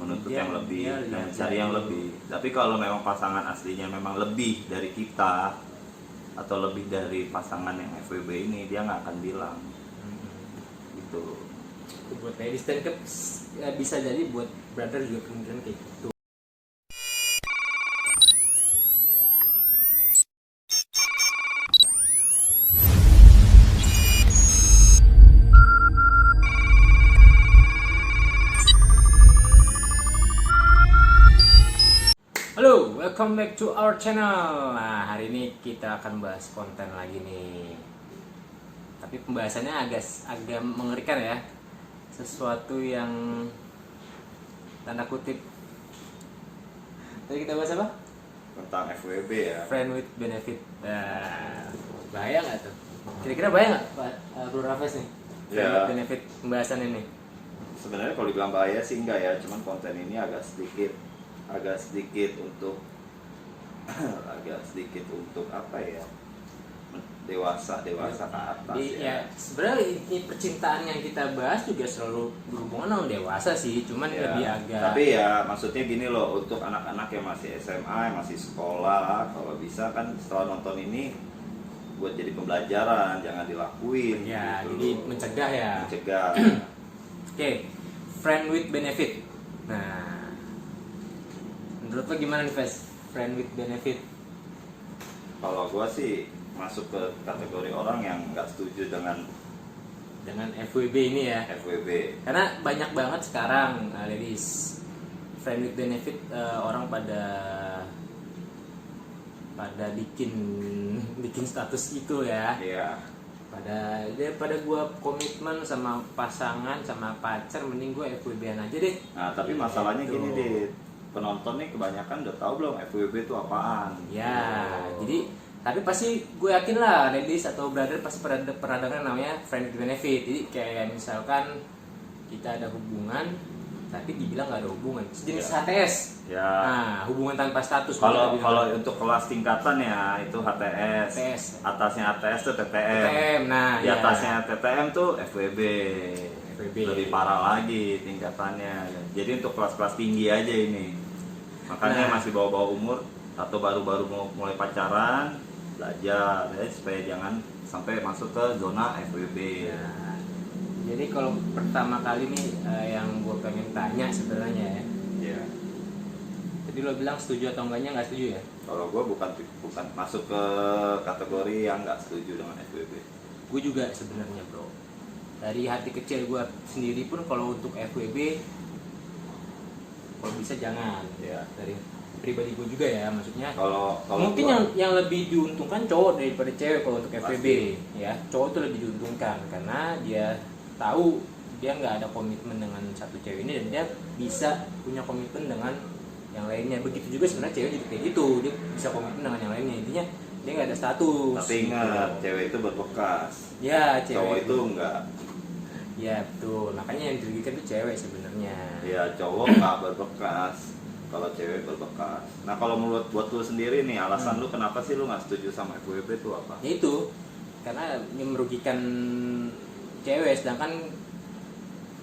menuntut yang lebih dan cari yang lebih. Tapi kalau memang pasangan aslinya memang lebih dari kita atau lebih dari pasangan yang FWB ini, dia nggak akan bilang gitu. Buat ladies dan bisa jadi buat brother juga kemungkinan kayak gitu. Halo, welcome back to our channel. Nah, hari ini kita akan bahas konten lagi nih. Tapi pembahasannya agak mengerikan ya. Sesuatu yang tanda kutip. Tadi kita bahas apa? Tentang FWB ya. Friend with benefit. Bahaya nggak tuh? Kira-kira bahaya nggak, Pak Bro Rafes nih? Friend with benefit pembahasan ini. Sebenarnya kalau dibilang bahaya sih enggak ya, cuman konten ini agak sedikit untuk apa ya, dewasa ke atas ya. Sebenarnya ini percintaan yang kita bahas juga selalu berhubungan dengan dewasa sih, cuman ya, lebih agak. Tapi ya maksudnya gini loh, untuk anak-anak yang masih SMA, yang masih sekolah, kalau bisa kan setelah nonton ini buat jadi pembelajaran, jangan dilakuin. Ya, gitu jadi mencegah ya. Mencegah. Oke, friend with benefit. Nah, menurut lo gimana nih, Ves? Friend with benefit? Kalau gua sih masuk ke kategori orang yang nggak setuju dengan FWB ini ya. FWB. Karena banyak banget sekarang, ladies, friend with benefit, orang pada bikin status itu ya. Iya. Daripada gua komitmen sama pasangan, sama pacar, mending gua FWB-an aja deh. Nah, tapi masalahnya gitu. gini deh, penonton nih kebanyakan udah tahu belum FWB itu apaan? Ya, jadi tapi pasti gue yakin lah ladies atau brother pasti pernah dengar namanya friend with benefit. Jadi kayak misalkan kita ada hubungan tapi dibilang nggak ada hubungan, sejenis HTS. Ya. Nah, hubungan tanpa status. Kalau untuk kelas tingkatan ya itu HTS. Atasnya HTS tuh TTM. Nah, di atasnya TTM tuh FWB. Lebih parah lagi tingkatannya. Jadi untuk kelas-kelas tinggi aja ini. Makanya masih bawa-bawa umur atau baru-baru mau mulai pacaran, belajar ya, supaya jangan sampai masuk ke zona FWB. Nah, jadi kalau pertama kali nih yang gue pengen tanya sebenarnya ya. Iya. Jadi lo bilang setuju atau enggaknya nggak setuju ya? Kalau gue bukan masuk ke kategori yang nggak setuju dengan FWB. Gue juga sebenarnya, bro. Dari hati kecil gue sendiri pun kalau untuk FWB, kalau bisa jangan. Ya. Dari pribadi gue juga ya, maksudnya. Kalau mungkin yang lebih diuntungkan cowok daripada cewek kalau untuk FWB. Ya, cowok tuh lebih diuntungkan karena dia tahu dia nggak ada komitmen dengan satu cewek ini dan dia bisa punya komitmen dengan yang lainnya. Begitu juga sebenarnya cewek juga kayak gitu, dia bisa komitmen dengan yang lainnya. Intinya dia nggak ada status. Tapi ingat, cewek itu berbekas. Ya, cowok itu enggak. Ya betul, makanya yang dirugikan itu cewek sebenarnya. Ya, cowok nggak berbekas, kalau cewek berbekas. Nah, kalau buat lu sendiri nih, alasan lu kenapa sih lu nggak setuju sama FWB itu apa? Ya itu, karena yang merugikan cewek, sedangkan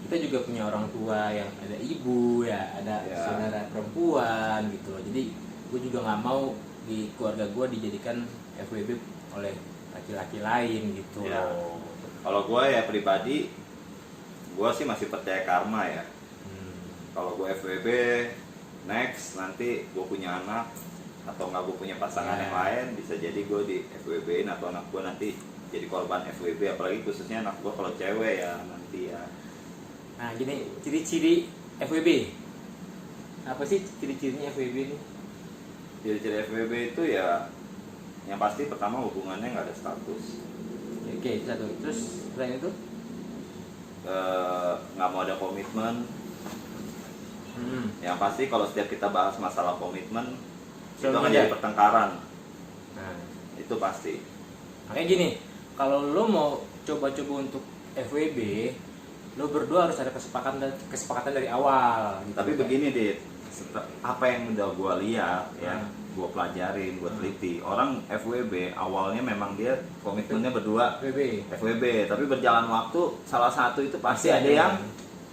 kita juga punya orang tua yang ada ibu ya, ada saudara perempuan gitu loh. Jadi gue juga nggak mau di keluarga gue dijadikan FWB oleh laki-laki lain gitu Ya. loh. Kalau gue ya pribadi, gue sih masih percaya karma ya. Kalau gue FWB, next nanti gue punya anak atau nggak gue punya pasangan yang lain, bisa jadi gue di FWB-in atau anak gue nanti jadi korban FWB, apalagi khususnya anak gue kalau cewek ya nanti ya. Nah gini, ciri-ciri FWB apa sih ciri-cirinya FWB ini? Ciri-ciri FWB itu ya yang pasti pertama hubungannya nggak ada status. Oke, satu. Terus selain itu? Nggak mau ada komitmen. Yang pasti kalau setiap kita bahas masalah komitmen itu akan jadi pertengkaran. Nah, itu pasti. Makanya gini, kalau lo mau coba-coba untuk FWB, lo berdua harus ada kesepakatan dari awal. Gitu. Tapi begini Dit, apa yang udah gue lihat ya, gue pelajarin, gue teliti, orang FWB awalnya memang dia komitmennya berdua FWB, tapi berjalan waktu salah satu itu pasti ada yang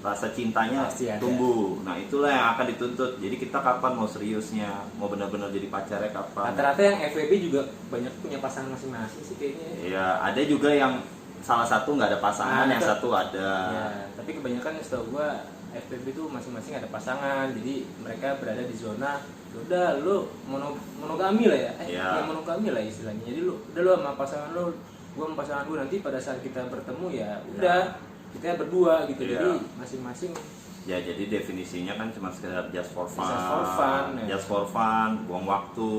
rasa cintanya Pasti ada. tumbuh. Nah itulah yang akan dituntut. Jadi kita kapan mau seriusnya, mau benar-benar jadi pacarnya kapan? Rata-rata yang FWB juga banyak punya pasangan masing-masing sih kayaknya. Ya ada juga yang salah satu nggak ada pasangan, yang satu ada. Ya, tapi kebanyakan setahu gua FWB itu masing-masing ada pasangan, jadi mereka berada di zona ya udah lu monogami lah ya, Ya. ya monogami lah istilahnya. Jadi lu udah lu sama pasangan lu, gua sama pasangan gua, nanti pada saat kita bertemu ya udah kita berdua gitu. Ya. Jadi masing-masing Ya jadi definisinya kan cuma sekedar just for fun, ya. just for fun, buang waktu.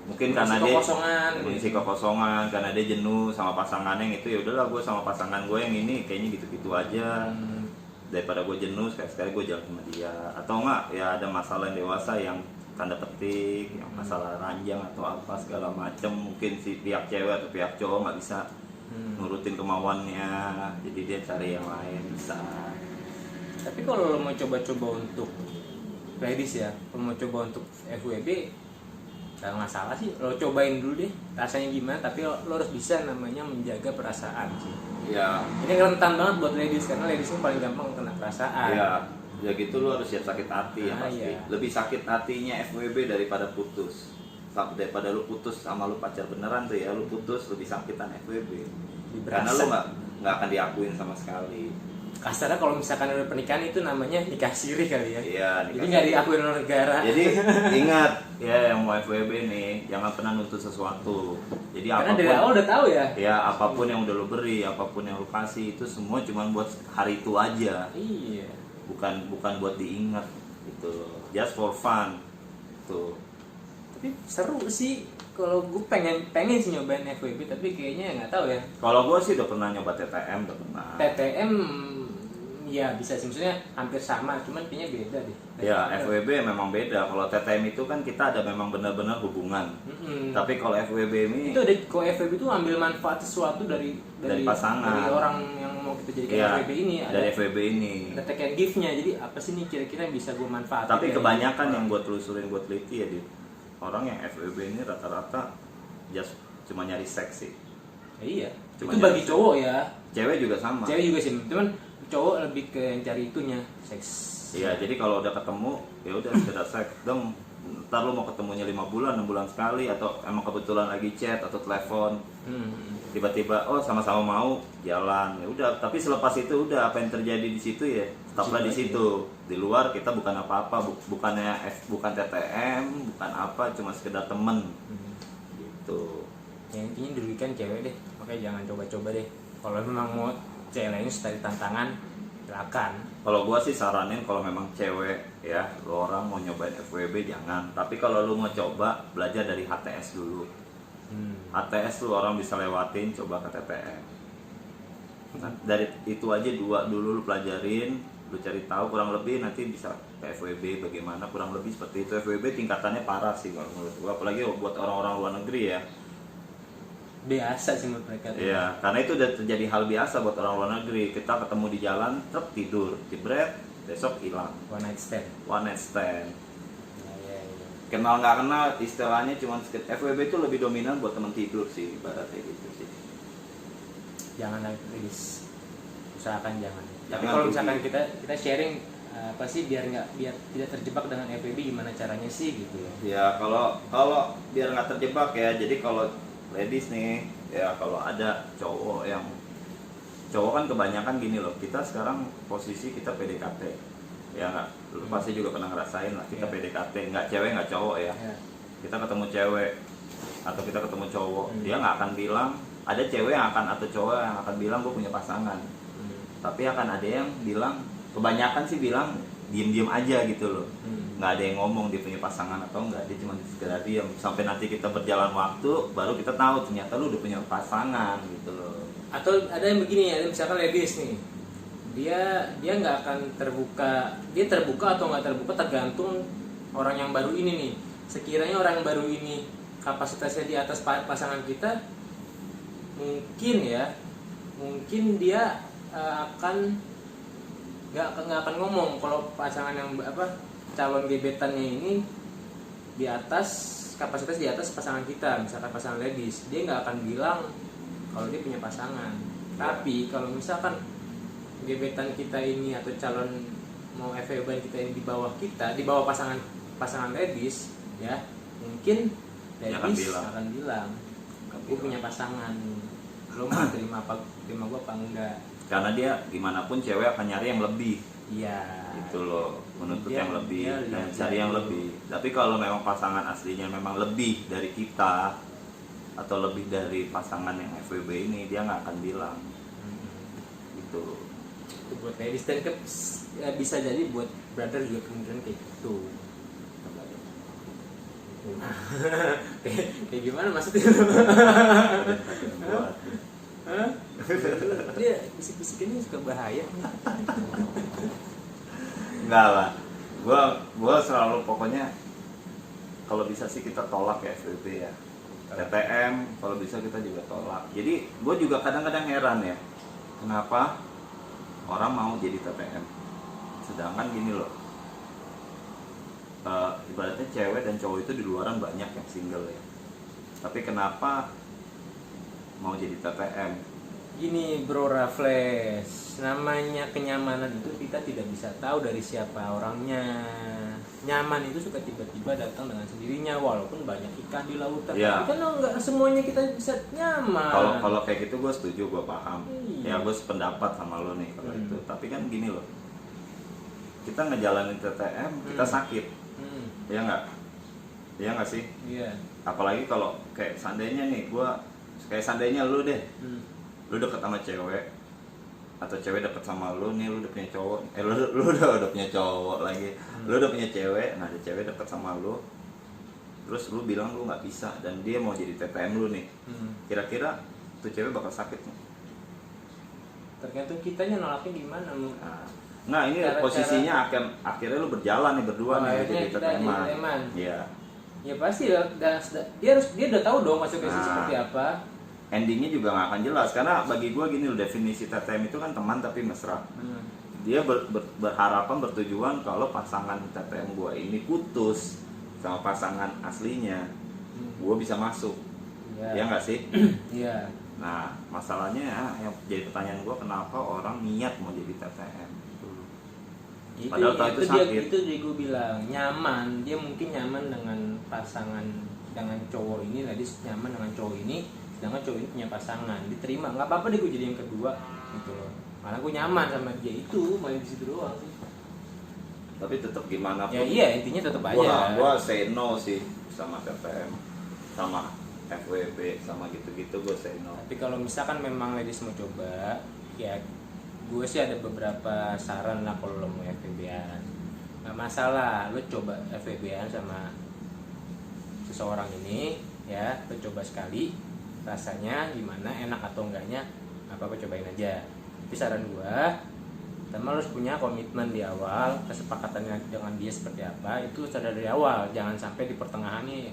Mungkin Mengisi karena dia kekosongan, mengisi gitu. kekosongan, karena dia jenuh sama pasangannya yang itu, ya udahlah gue sama pasangan gue yang ini kayaknya gitu-gitu aja. Daripada gue jenuh sekali-sekali gue jalan sama dia. Atau enggak ya ada masalah yang dewasa yang tanda petik, yang masalah ranjang atau apa segala macam, mungkin si pihak cewek atau pihak cowok nggak bisa nurutin kemauannya, jadi dia cari yang lain bisa. Tapi kalau lo mau coba-coba untuk ladies ya, lo mau coba untuk FWB, gak masalah sih, lo cobain dulu deh rasanya gimana. Tapi lo harus bisa namanya menjaga perasaan sih. Ya, Ini rentan banget buat ladies, karena ladies ini paling gampang kena perasaan. ya gitu lo harus siap sakit hati ya pasti. Iya. Lebih sakit hatinya FWB daripada putus. Daripada lu putus sama lu pacar beneran tuh ya, lu putus lebih sakitan FWB. Karena lu nggak akan diakuin sama sekali. Kasarnya kalau misalkan udah pernikahan itu namanya nikah siri kali ya. Iya, Jadi nggak diakuin oleh negara. Jadi ingat ya yang mau FWB nih, jangan pernah nuntut sesuatu. Jadi Karena apapun, dari awal udah tahu ya. ya apapun yang udah lu beri, apapun yang lu kasih itu semua cuma buat hari itu aja. Iya. Bukan buat diingat gitu. Just for fun. Tuh. Tapi seru sih. Kalau gue pengen sih nyobain FWB, tapi kayaknya nggak tahu ya. Kalau gue sih udah pernah nyoba TTM, udah pernah. TTM ya bisa sih, maksudnya hampir sama, cuman kayaknya beda deh. Ya FWB memang beda. Kalau TTM itu kan kita ada memang benar-benar hubungan. Tapi kalau FWB ini itu ada, kalau FWB itu ambil manfaat sesuatu dari pasangan, dari orang yang mau kita jadikan ya, FWB ini. dari FWB ini. Ada take and give-nya. Jadi apa sih nih kira-kira yang bisa gue manfaatin? Tapi dari kebanyakan orang. yang gue telusurin, gue teliti ya, orang yang FWB ini rata-rata just cuma nyari seks sih. Ya, iya. Cuma itu bagi nyari cowok ya. Cewek juga sama. Cewek juga sih, cuman cowok lebih ke yang cari itunya, seks. Iya, jadi kalau udah ketemu ya udah sekedar seks dong. Ntar lu mau ketemunya 5 bulan, 6 bulan sekali, atau emang kebetulan lagi chat atau telepon, tiba-tiba oh sama-sama mau jalan, ya udah. Tapi selepas itu udah apa yang terjadi di situ ya stoplah di situ. Di luar kita bukan apa-apa, bukan TTM, bukan apa, cuma sekedar temen gitu. Yang intinya dirugikan cewek deh, makanya jangan coba-coba deh. Kalau memang mau challenge dari tantangan, silakan. Kalau gua sih saranin kalau memang cewek ya, lo orang mau nyobain FWB jangan. Tapi kalau lu mau coba, belajar dari HTS dulu. HTS lu orang bisa lewatin, coba ke TTM. Nah, dari itu aja dulu lu pelajarin, lu cari tahu kurang lebih, nanti bisa ke FWB bagaimana, kurang lebih seperti itu. FWB tingkatannya parah sih kalau menurut gua, apalagi buat orang-orang luar negeri ya. Biasa sih menurut mereka. Iya, karena itu udah terjadi hal biasa buat orang luar negeri. Kita ketemu di jalan, truk tidur, jebret, besok hilang. One night stand. One night stand. Ya. Kenal nggak kenal, istilahnya cuma FWB itu lebih dominan buat temen tidur sih, ibaratnya gitu sih. Jangan ladies, usahakan jangan. Tapi Jangan kalau rugi. misalkan kita sharing apa sih biar tidak terjebak dengan FWB, gimana caranya sih gitu ya. Ya kalau biar nggak terjebak ya, jadi kalau ladies nih, ya kalau ada cowok kan kebanyakan gini loh, kita sekarang posisi kita PDKT, ya nggak, lu pasti juga pernah ngerasain lah, kita PDKT, nggak cewek nggak cowok ya, kita ketemu cewek atau kita ketemu cowok, dia nggak akan bilang, ada cewek yang akan atau cowok yang akan bilang gue punya pasangan, tapi akan ada yang bilang, kebanyakan sih bilang diem-diem aja gitu loh, nggak ada yang ngomong dia punya pasangan atau enggak, dia cuma sekedar diam sampai nanti kita berjalan waktu baru kita tahu ternyata lu udah punya pasangan gitu loh. Atau ada yang begini ya, misalkan ladies nih, dia nggak akan terbuka, dia terbuka atau nggak terbuka tergantung orang yang baru ini nih. Sekiranya orang yang baru ini kapasitasnya di atas pasangan kita, mungkin dia akan nggak akan ngomong. Kalau pasangan yang calon gebetannya ini di atas, kapasitas di atas pasangan kita, misalkan pasangan ladies, dia nggak akan bilang kalau dia punya pasangan. Tapi kalau misalkan gebetan kita ini atau calon mau FWB kita ini di bawah kita, di bawah pasangan ladies ya, mungkin Dia akan ladies bilang. akan bilang gue punya pasangan, lo mau terima gue apa enggak. Karena dia gimana pun cewek akan nyari yang lebih. Iya. Itu loh, menuntut Dia- yang lebih dia dan lihat cari yang dari- lebih. Tapi kalau memang pasangan aslinya memang lebih dari kita atau lebih dari pasangan yang FWB ini, dia nggak akan bilang gitu. Itu buat ladies dan ya bisa jadi buat brother juga kemungkinan kayak gitu. kayak gimana maksudnya? Buat. Hah? Dia bisik-bisik ini suka bahaya. Enggak lah, gua selalu pokoknya kalau bisa sih kita tolak ya FWB ya. TTM kalau bisa kita juga tolak. Jadi gue juga kadang-kadang heran ya, kenapa orang mau jadi TTM, sedangkan gini loh, ibaratnya cewek dan cowok itu di luaran banyak yang single ya, tapi kenapa mau jadi TTM? Gini bro Raffles, namanya kenyamanan itu kita tidak bisa tahu dari siapa orangnya. Nyaman itu suka tiba-tiba datang dengan sendirinya, walaupun banyak ikan di lautan. Iya. Tapi kan nggak semuanya kita bisa nyaman. Kalau kayak gitu gue setuju, gue paham. Iya. Ya gue sependapat sama lo nih kalau itu. Tapi kan gini loh, kita ngejalanin TTM kita sakit, ya nggak? Ya nggak sih? Iya. Apalagi kalau kayak seandainya nih gue, kayak seandainya lu deh, lu deket sama cewek atau cewek deket sama lu nih, lu udah punya cowok, lu udah punya cowok lagi, lu udah punya cewek, nah ada cewek deket sama lu, terus lu bilang lu nggak bisa dan dia mau jadi TTM lu nih, kira-kira tuh cewek bakal sakit nggak? Tergantung kitanya nolaknya gimana. Nah ini Cara-cara- posisinya akhirnya lu berjalan nih berdua nih akhirnya jadi kita TTM. jadi TTM-an. Iya. Ya pasti lah, dia udah tahu dong konsekuensi Nah. seperti apa. Endingnya juga nggak akan jelas karena bagi gua gini loh, definisi TTM itu kan teman tapi mesra. Dia berharapan bertujuan kalau pasangan TTM gua ini putus sama pasangan aslinya, gua bisa masuk, ya nggak sih? Iya. Nah masalahnya yang jadi pertanyaan gua, kenapa orang niat mau jadi TTM? Padahal tahu itu sakit. Itu dia gue bilang nyaman, dia mungkin nyaman dengan pasangan, dengan cowok ini, tadi nyaman dengan cowok ini, sedangkan cowok ini punya pasangan, diterima, nggak apa-apa deh gue jadi yang kedua gitu loh, malah gue nyaman sama dia, itu main di situ doang sih. Tapi tetap gimana pun, Ya iya, intinya tetap aja. gua say no sih sama TTM, sama FWB, sama gitu-gitu gua say no. Tapi kalau misalkan memang ladies mau coba, ya gue sih ada beberapa saran lah kalau lo mau FWB-an. Nggak masalah, lo coba FWB-an sama seseorang ini, ya, lo coba sekali, rasanya gimana, enak atau enggaknya, apa-apa cobain aja. Tapi saran gue, pertama lo harus punya komitmen di awal, kesepakatannya dengan dia seperti apa, itu harus ada dari awal, jangan sampai di pertengahan nih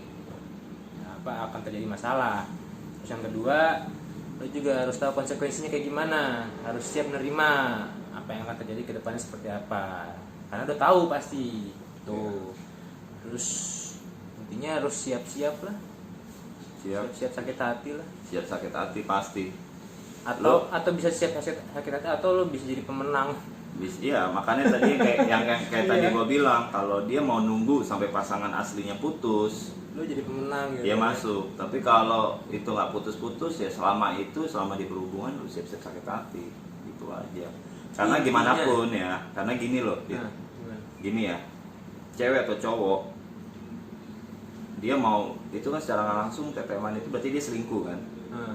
apa akan terjadi masalah. Terus yang kedua, lo juga harus tahu konsekuensinya kayak gimana, harus siap menerima apa yang akan terjadi ke depannya seperti apa, karena udah tahu pasti tuh. Terus intinya harus siap-siap lah, siap sakit hati lah, Siap sakit hati pasti. atau bisa siap sakit hati atau lo bisa jadi pemenang. Iya, makanya tadi kayak tadi Iya. gua bilang, kalau dia mau nunggu sampai pasangan aslinya putus, Lo jadi pemenang gitu. dia masuk. Tapi kalau itu nggak putus-putus, ya selama di perhubungan lu siap-siap sakit hati, gitu aja. Karena Intinya- gimana pun ya, karena gini loh, Nah, gimana? gini ya, cewek atau cowok, dia mau itu kan secara nggak langsung TTM itu berarti dia selingkuh kan?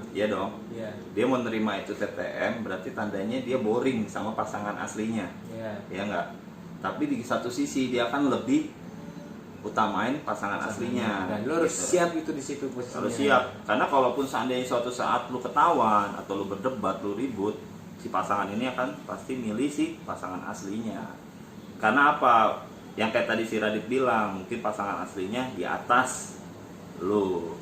Iya dong. Iya, Dia mau nerima itu TTM berarti tandanya dia boring sama pasangan aslinya, iya. ya enggak? Tapi di satu sisi dia akan lebih utamain pasangan aslinya. Dan lo harus gitu. siap itu di situ posisinya. Harus siap, karena kalaupun seandainya suatu saat lu ketahuan atau lu berdebat, lu ribut, si pasangan ini akan pasti milih si pasangan aslinya. Karena apa? Yang kayak tadi si Radit bilang, mungkin pasangan aslinya di atas lu.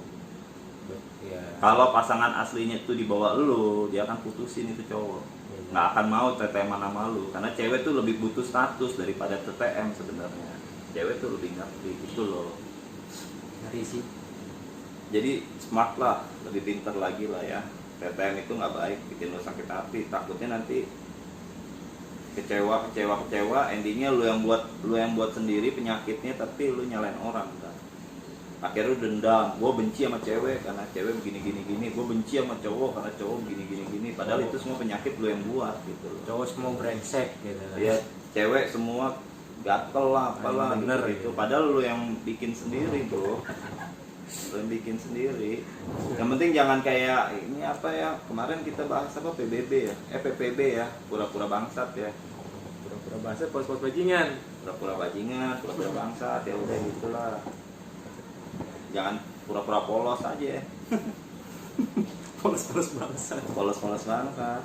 Iya. Kalau pasangan aslinya itu di bawah lu, dia akan putusin itu cowok. Nggak akan mau TTM sama lu, karena cewek tuh lebih butuh status daripada TTM sebenarnya. Cewek tuh lebih ngerti gitu loh. Ngeri sih. Jadi smart lah, lebih pintar lagi lah ya. TTM itu nggak baik, bikin lo sakit hati. Takutnya nanti kecewa, endingnya lu yang buat sendiri penyakitnya, tapi lu nyalain orang kan. Akhirnya lu dendam, gue benci sama cewek karena cewek begini, gue benci sama cowok karena cowok begini, padahal itu semua penyakit lu yang buat gitu loh. Cowok semua brengsek gitu. Ya, cewek semua gatel lah, apalah bener gitu. Padahal lu yang bikin sendiri bro, lu yang bikin sendiri. Yang penting jangan kayak ini apa ya, kemarin kita bahas apa PBB ya, PPB ya, pura-pura bangsat ya. Pura-pura bahasa pos-pos bajingan. Pura-pura bajingan, pura-pura bangsat, ya udah gitulah. Jangan pura-pura polos aja. Polos-polos bangsa. Polos-polos bangsat.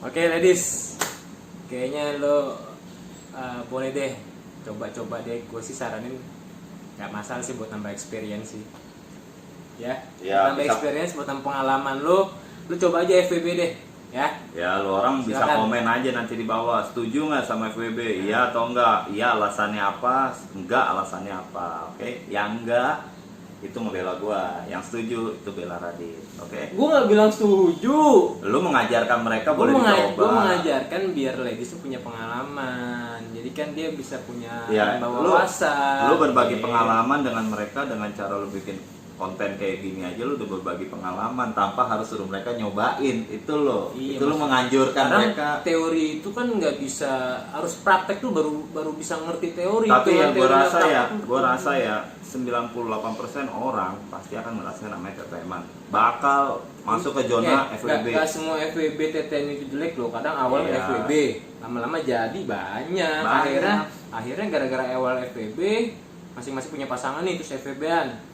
Oke, ladies. Kayaknya lo boleh deh coba-coba deh. Gue sih saranin nggak masalah sih buat nambah experience sih. Ya, Ya, nambah bisa. experience buat nambah pengalaman lo. Lo coba aja FWB deh, ya. Ya lu orang bisa Silakan. komen aja nanti di bawah, setuju nggak sama FWB? Iya atau enggak? Iya alasannya apa? Enggak alasannya apa? Oke, yang enggak itu membela gua, yang setuju itu bela Radit. Oke, Gue nggak bilang setuju. lu mengajarkan mereka Gue boleh dicoba. mengajarkan biar ladies tuh punya pengalaman. Jadi kan dia bisa punya Ya, bawa lu wawasan. berbagi Oke. pengalaman dengan mereka dengan cara lu bikin konten kayak gini aja, lu udah berbagi pengalaman tanpa harus suruh mereka nyobain. Itu lo, Iya, itu lu menganjurkan Kadang mereka. teori itu kan nggak bisa, harus praktek tuh baru bisa ngerti teori. Tapi Tuh, yang gue teori rasa nggak ya, praktek. gue rasa ya 98% orang pasti akan merasakan namanya TTM-an. Bakal masuk ke zona FWB. Gak semua FWB TTN itu jelek loh. Kadang awalnya Iya. FWB, lama-lama jadi banyak. Akhirnya gara-gara awal FWB masing-masing punya pasangan nih, terus FWB-an.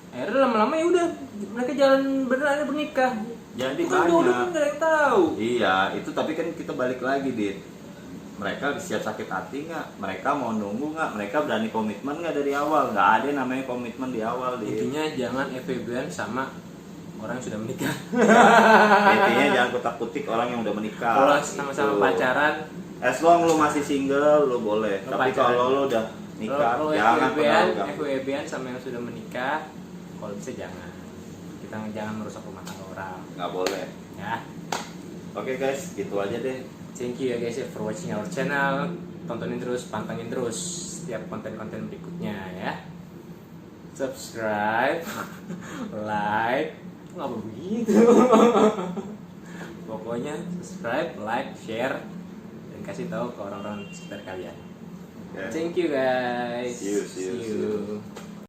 Akhirnya lama-lama ya udah mereka jalan beneran bernikah. Jadi Itu kan jodoh banyak. kan nggak ada yang tahu. Iya, itu tapi kan kita balik lagi, Dit. Mereka siap sakit hati nggak? Mereka mau nunggu nggak? Mereka berani komitmen nggak dari awal? Nggak ada yang namanya komitmen di awal, Dit. Intinya jangan FWB-an sama orang yang sudah menikah. Intinya jangan kutak-kutik orang yang udah menikah. Kalau sama-sama Gitu. pacaran, As long lu masih single, lu boleh. Lu Tapi pacaran. kalau lu udah nikah, kalau jangan pernah lu ganggu. FWB-an sama yang sudah menikah, kalau bisa jangan. Kita jangan merusak rumah tangga orang, Nggak boleh. ya. Oke guys, gitu aja deh. Thank you ya guys ya for watching our channel. Tontonin terus, pantengin terus setiap konten-konten berikutnya ya. Subscribe, like, nggak begitu. Pokoknya subscribe, like, share, dan kasih tahu ke orang-orang sekitar kalian. Oke. Thank you guys. See you.